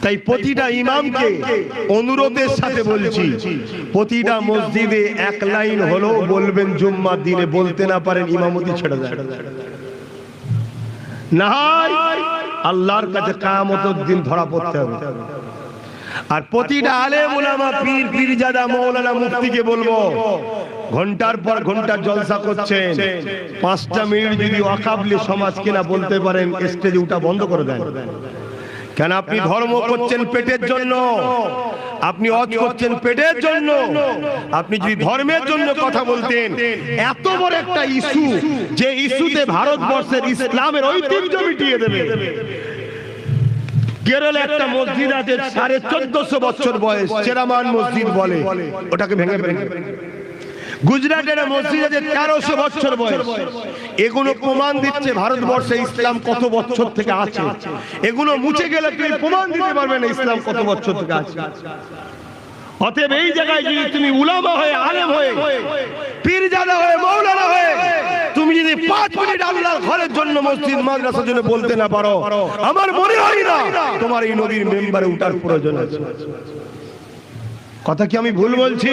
তাই প্রতিটা ইমামকে অনুরোধের সাথে বলছি, প্রতিটা মসজিদে এক লাইন হলো বলবেন জুম্মার দিনে, বলতে না পারেন ইমামতি ছেড়ে দেন, না হয় আল্লাহর কাছে কিয়ামতের দিন ধরা পড়তে হবে। আর প্রতিটা আলেম উলামা পীর পীরজাদা মাওলানা মুফতিকে বলবো, ঘন্টার পর ঘন্টা জলসা করছেন, 5টা মিনিট যদি ওয়াকাবলি সমাজ কিনা বলতে পারেন স্টেজে উঠা বন্ধ করে দেন। কেন আপনি ধর্ম করছেন পেটের জন্য, আপনি ওয়াজ করছেন পেটের জন্য। আপনি যদি ধর্মের জন্য কথা বলতেন, এত বড় একটা ইস্যু, যে ইস্যুতে ভারতবর্ষের ইসলামের ঐতিহ্য মিটিয়ে দেবে। কেরলে একটা মসজিদ আছে 1450 বছর বয়স, চেরামান মসজিদ বলে, ওটাকে ভেঙে ভেঙে। গুজরাটের মসজিদ আছে 1300 বছর বয়স। এগুলো প্রমাণ দিচ্ছে ভারতবর্ষে ইসলাম কত বছর থেকে আছে। এগুলো মুছে গেলে তুমি প্রমাণ দিতে পারবে না ইসলাম কত বছর থেকে আছে। অতএব এই জায়গায় যদি তুমি উলামা হয়ে, আলেম হয়ে, পীরজাদা হয়ে, মাওলানা হয়ে তুমি যদি 5 মিনিট আল্লাহর ঘরের জন্য, মসজিদ মাদ্রাসার জন্য বলতে না পারো, আমার মনে হয় না তোমার এই নদীর মেম্বারে উঠার প্রয়োজন আছে। কথা কি আমি ভুল বলছি?